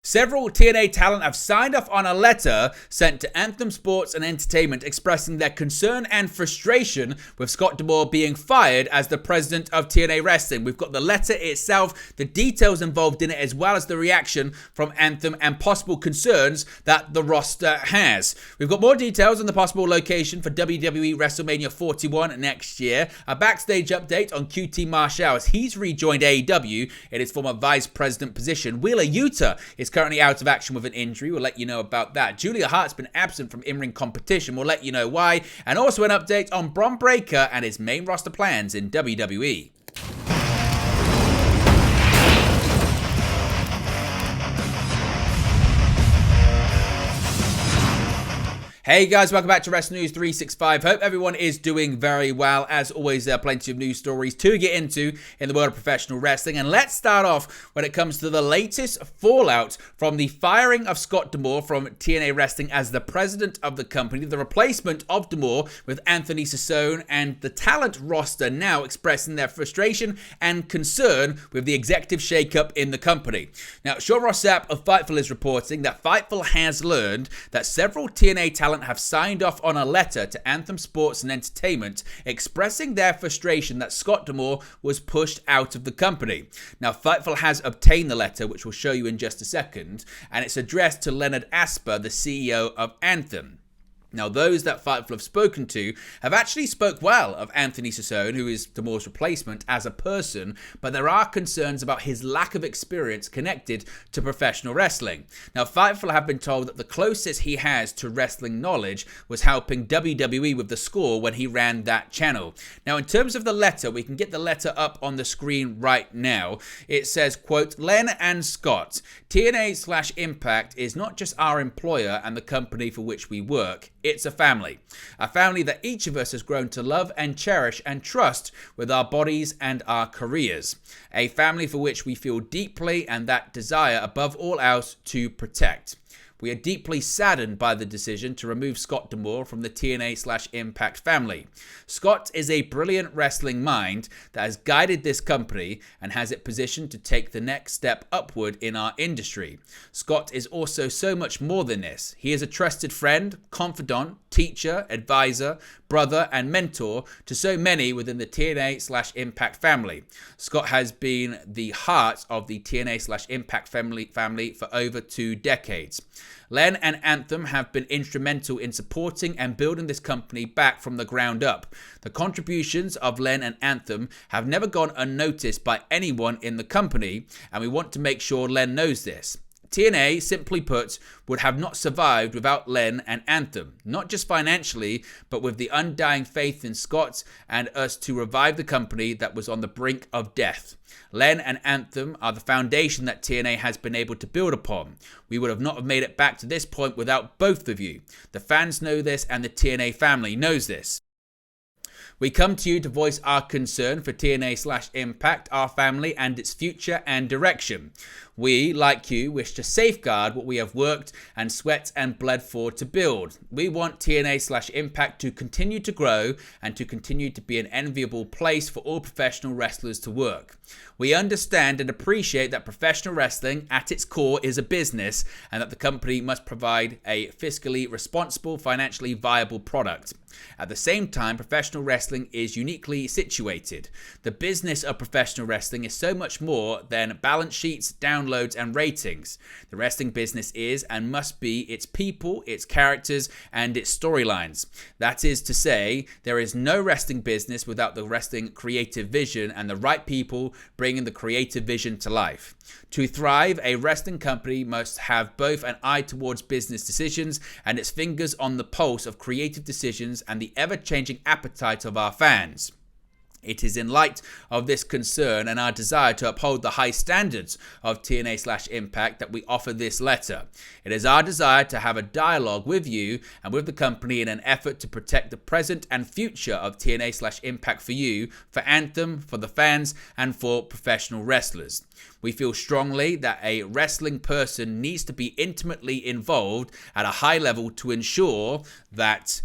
Several TNA talent have signed off on a letter sent to Anthem Sports and Entertainment expressing their concern and frustration with Scott D'Amore being fired as the president of TNA Wrestling. We've got the letter itself, the details involved in it, as well as the reaction from Anthem and possible concerns that the roster has. We've got more details on the possible location for WWE WrestleMania 41 next year. A backstage update on QT Marshall as he's rejoined AEW in his former vice president position. Wheeler Yuta is currently out of action with an injury. We'll let you know about that. Julia Hart's been absent from in-ring competition. We'll let you know why. And also an update on Bron Breakker and his main roster plans in WWE. Hey guys, welcome back to Wrestling News 365. Hope everyone is doing very well. As always, there are plenty of news stories to get into in the world of professional wrestling. And let's start off when it comes to the latest fallout from the firing of Scott D'Amore from TNA Wrestling as the president of the company, the replacement of D'Amore with Anthony Sassone, and the talent roster now expressing their frustration and concern with the executive shakeup in the company. Now, Sean Ross Sapp of Fightful is reporting that Fightful has learned that several TNA talent have signed off on a letter to Anthem Sports and Entertainment expressing their frustration that Scott D'Amore was pushed out of the company. Now, Fightful has obtained the letter, which we'll show you in just a second, and it's addressed to Leonard Asper, the CEO of Anthem. Now, those that Fightful have spoken to have actually spoke well of Anthony Sassone, who is D'Amore's replacement, as a person, but there are concerns about his lack of experience connected to professional wrestling. Now, Fightful have been told that the closest he has to wrestling knowledge was helping WWE with the score when he ran that channel. Now, in terms of the letter, we can get the letter up on the screen right now. It says, quote, Len and Scott, TNA/Impact is not just our employer and the company for which we work. It's a family that each of us has grown to love and cherish and trust with our bodies and our careers. A family for which we feel deeply and that desire above all else to protect. We are deeply saddened by the decision to remove Scott D'Amore from the TNA/Impact family. Scott is a brilliant wrestling mind that has guided this company and has it positioned to take the next step upward in our industry. Scott is also so much more than this. He is a trusted friend, confidant, teacher, advisor, brother, and mentor to so many within the TNA/Impact family. Scott has been the heart of the TNA/Impact family for over 2 decades. Len and Anthem have been instrumental in supporting and building this company back from the ground up. The contributions of Len and Anthem have never gone unnoticed by anyone in the company, and we want to make sure Len knows this. TNA, simply put, would have not survived without Len and Anthem, not just financially, but with the undying faith in Scott and us to revive the company that was on the brink of death. Len and Anthem are the foundation that TNA has been able to build upon. We would have not have made it back to this point without both of you. The fans know this and the TNA family knows this. We come to you to voice our concern for TNA/Impact, our family, and its future and direction. We, like you, wish to safeguard what we have worked and sweat and bled for to build. We want TNA/Impact to continue to grow and to continue to be an enviable place for all professional wrestlers to work. We understand and appreciate that professional wrestling at its core is a business and that the company must provide a fiscally responsible, financially viable product. At the same time, professional wrestling is uniquely situated. The business of professional wrestling is so much more than balance sheets, downloads, and ratings. The wrestling business is and must be its people, its characters, and its storylines. That is to say, there is no wrestling business without the wrestling creative vision and the right people bringing the creative vision to life. To thrive, a wrestling company must have both an eye towards business decisions and its fingers on the pulse of creative decisions and the ever-changing appetite of our fans. It is in light of this concern and our desire to uphold the high standards of TNA/Impact that we offer this letter. It is our desire to have a dialogue with you and with the company in an effort to protect the present and future of TNA/Impact for you, for Anthem, for the fans, and for professional wrestlers. We feel strongly that a wrestling person needs to be intimately involved at a high level to ensure that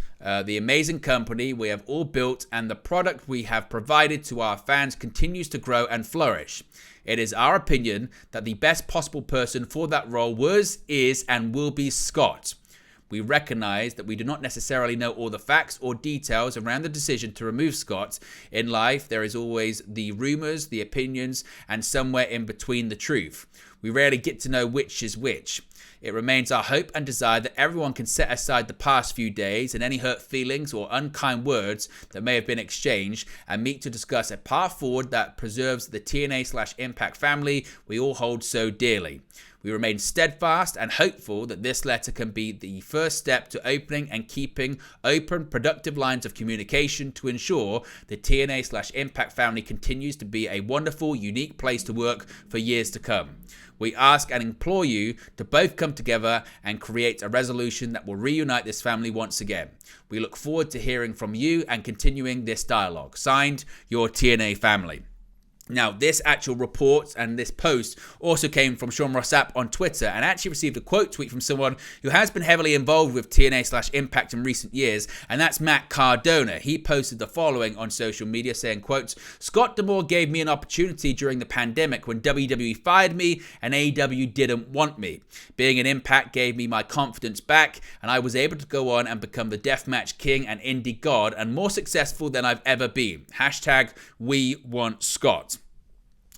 the amazing company we have all built and the product we have provided to our fans continues to grow and flourish. It is our opinion that the best possible person for that role was, is, and will be Scott. We recognize that we do not necessarily know all the facts or details around the decision to remove Scott. In life, there is always the rumors, the opinions, and somewhere in between the truth. We rarely get to know which is which. It remains our hope and desire that everyone can set aside the past few days and any hurt feelings or unkind words that may have been exchanged and meet to discuss a path forward that preserves the TNA/Impact family we all hold so dearly. We remain steadfast and hopeful that this letter can be the first step to opening and keeping open, productive lines of communication to ensure the TNA/Impact family continues to be a wonderful, unique place to work for years to come. We ask and implore you to both come together and create a resolution that will reunite this family once again. We look forward to hearing from you and continuing this dialogue. Signed, your TNA family. Now, this actual report and this post also came from Sean Rossap on Twitter and actually received a quote tweet from someone who has been heavily involved with TNA/Impact in recent years, and that's Matt Cardona. He posted the following on social media saying, quote, "Scott D'Amore gave me an opportunity during the pandemic when WWE fired me and AEW didn't want me. Being an Impact gave me my confidence back, and I was able to go on and become the deathmatch king and indie god and more successful than I've ever been. Hashtag we want Scott."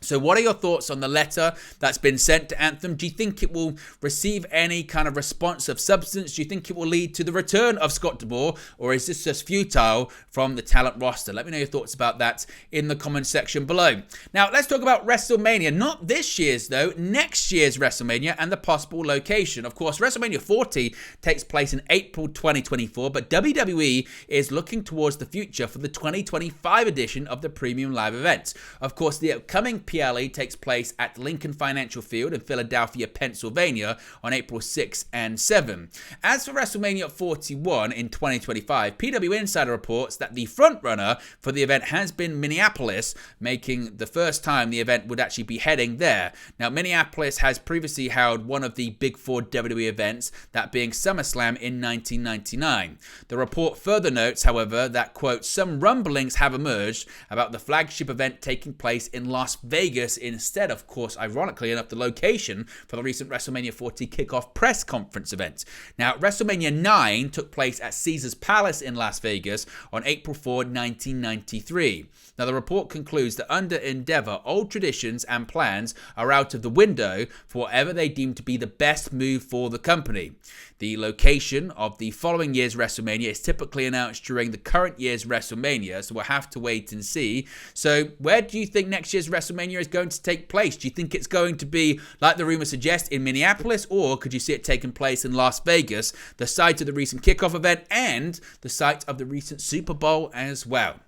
So what are your thoughts on the letter that's been sent to Anthem? Do you think it will receive any kind of response of substance? Do you think it will lead to the return of Scott D'Amore, or is this just futile from the talent roster? Let me know your thoughts about that in the comment section below. Now, let's talk about WrestleMania. Not this year's, though. Next year's WrestleMania and the possible location. Of course, WrestleMania 40 takes place in April 2024, but WWE is looking towards the future for the 2025 edition of the Premium Live event. Of course, the upcoming PLE takes place at Lincoln Financial Field in Philadelphia, Pennsylvania on April 6 and 7. As for WrestleMania 41 in 2025, PW Insider reports that the frontrunner for the event has been Minneapolis, making the first time the event would actually be heading there. Now, Minneapolis has previously held one of the Big Four WWE events, that being SummerSlam in 1999. The report further notes, however, that, quote, "Some rumblings have emerged about the flagship event taking place in Las Vegas instead, of course, ironically enough, the location for the recent WrestleMania 40 kickoff press conference event." Now, WrestleMania 9 took place at Caesars Palace in Las Vegas on April 4, 1993. Now, the report concludes that under Endeavor, old traditions and plans are out of the window for whatever they deem to be the best move for the company. The location of the following year's WrestleMania is typically announced during the current year's WrestleMania, so we'll have to wait and see. So where do you think next year's WrestleMania is going to take place? Do you think it's going to be, like the rumor suggests, in Minneapolis, or could you see it taking place in Las Vegas, the site of the recent kickoff event and the site of the recent Super Bowl as well?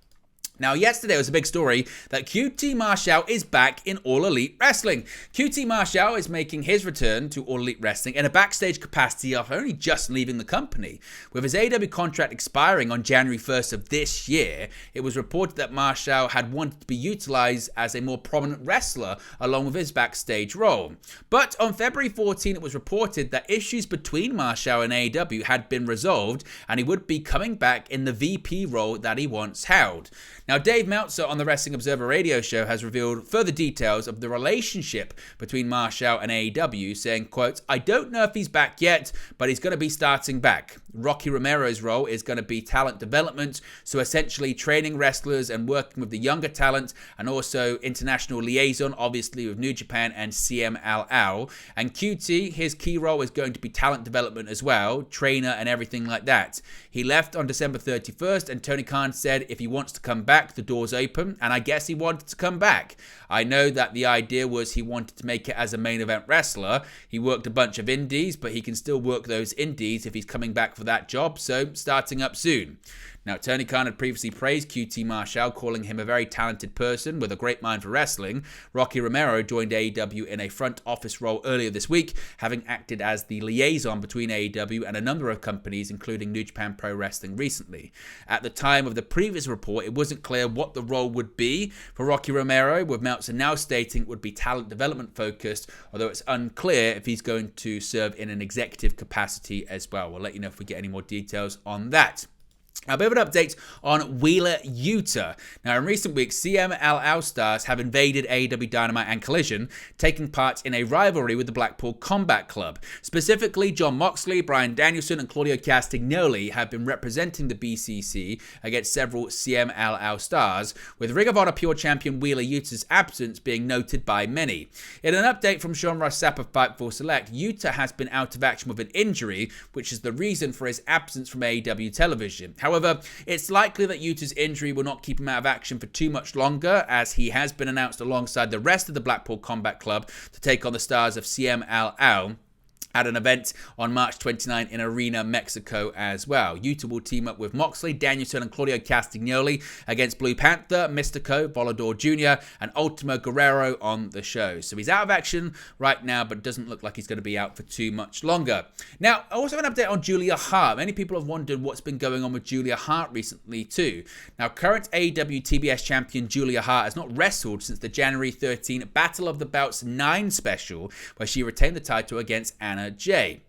Now, yesterday was a big story that QT Marshall is back in All Elite Wrestling. QT Marshall is making his return to All Elite Wrestling in a backstage capacity after only just leaving the company. With his AEW contract expiring on January 1st of this year, it was reported that Marshall had wanted to be utilized as a more prominent wrestler along with his backstage role. But on February 14, it was reported that issues between Marshall and AEW had been resolved and he would be coming back in the VP role that he once held. Now, Dave Meltzer on the Wrestling Observer radio show has revealed further details of the relationship between Marshall and AEW, saying, quote, "I don't know if he's back yet, but he's going to be starting back. Rocky Romero's role is going to be talent development, so essentially training wrestlers and working with the younger talent, and also international liaison, obviously with New Japan and CMLL. And QT, his key role is going to be talent development as well, trainer and everything like that. He left on December 31st, and Tony Khan said if he wants to come back, the door's open, and I guess he wanted to come back. I know that the idea was he wanted to make it as a main event wrestler. He worked a bunch of indies, but he can still work those indies if he's coming back for that job, so starting up soon." Now, Tony Khan had previously praised QT Marshall, calling him a very talented person with a great mind for wrestling. Rocky Romero joined AEW in a front office role earlier this week, having acted as the liaison between AEW and a number of companies, including New Japan Pro Wrestling recently. At the time of the previous report, it wasn't clear what the role would be for Rocky Romero, with Meltzer now stating it would be talent development focused, although it's unclear if he's going to serve in an executive capacity as well. We'll let you know if we get any more details on that. A bit of an update on Wheeler Yuta. Now, in recent weeks, CMLL stars have invaded AEW Dynamite and Collision, taking part in a rivalry with the Blackpool Combat Club. Specifically, Jon Moxley, Bryan Danielson, and Claudio Castagnoli have been representing the BCC against several CMLL stars, with Ring of Honor Pure Champion Wheeler Yuta's absence being noted by many. In an update from Sean Ross Sapp of Fightful Select, Yuta has been out of action with an injury, which is the reason for his absence from AEW television. However, it's likely that Yuta's injury will not keep him out of action for too much longer, as he has been announced alongside the rest of the Blackpool Combat Club to take on the stars of CMLL at an event on March 29 in Arena, Mexico as well. Yuta will team up with Moxley, Danielson, and Claudio Castagnoli against Blue Panther, Mystico, Volador Jr., and Ultimo Guerrero on the show. So he's out of action right now, but doesn't look like he's going to be out for too much longer. Now, also an update on Julia Hart. Many people have wondered what's been going on with Julia Hart recently too. Now, current AEW TBS champion Julia Hart has not wrestled since the January 13 Battle of the Belts 9 special, where she retained the title against Anna Jay.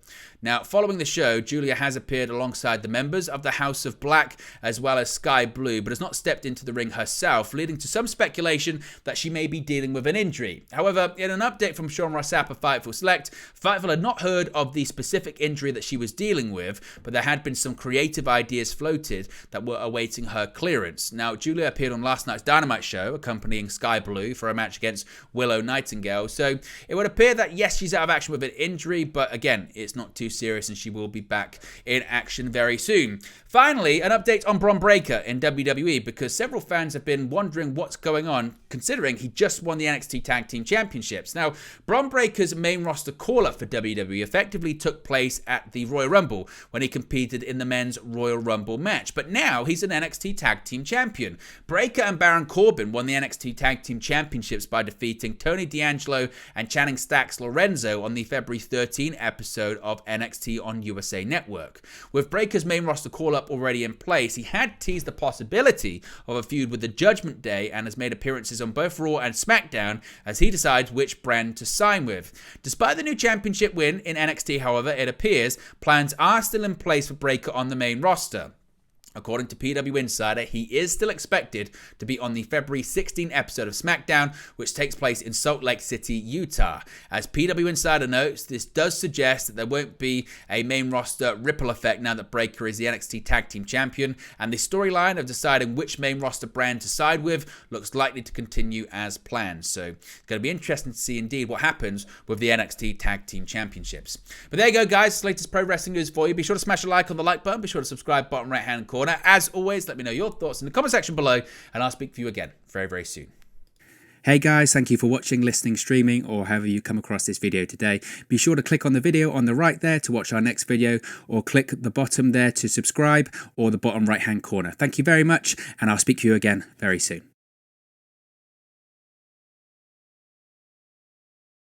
Now, following the show, Julia has appeared alongside the members of the House of Black as well as Sky Blue, but has not stepped into the ring herself, leading to some speculation that she may be dealing with an injury. However, in an update from Sean Ross Sapp of Fightful Select, Fightful had not heard of the specific injury that she was dealing with, but there had been some creative ideas floated that were awaiting her clearance. Now, Julia appeared on last night's Dynamite show, accompanying Sky Blue for a match against Willow Nightingale, so it would appear that yes, she's out of action with an injury, but again, it's not too serious and she will be back in action very soon. Finally, an update on Bron Breakker in WWE, because several fans have been wondering what's going on, considering he just won the NXT Tag Team Championships. Now, Bron Breakker's main roster call-up for WWE effectively took place at the Royal Rumble when he competed in the men's Royal Rumble match, but now he's an NXT Tag Team Champion. Breakker and Baron Corbin won the NXT Tag Team Championships by defeating Tony D'Angelo and Channing Stacks Lorenzo on the February 13 episode of NXT on USA Network. With Breakker's main roster call-up already in place, he had teased the possibility of a feud with the Judgment Day and has made appearances on both Raw and SmackDown as he decides which brand to sign with. Despite the new championship win in NXT, however, it appears plans are still in place for Breakker on the main roster. According to PW Insider, he is still expected to be on the February 16 episode of SmackDown, which takes place in Salt Lake City, Utah. As PW Insider notes, this does suggest that there won't be a main roster ripple effect now that Breakker is the NXT Tag Team Champion, and the storyline of deciding which main roster brand to side with looks likely to continue as planned. So it's going to be interesting to see indeed what happens with the NXT Tag Team Championships. But there you go, guys. Latest pro wrestling news for you. Be sure to smash a like on the like button. Be sure to subscribe bottom right hand corner. As always, let me know your thoughts in the comment section below, and I'll speak to you again very, very soon. Hey guys, thank you for watching, listening, streaming, or however you come across this video today. Be sure to click on the video on the right there to watch our next video, or click the bottom there to subscribe, or the bottom right hand corner. Thank you very much, and I'll speak to you again very soon.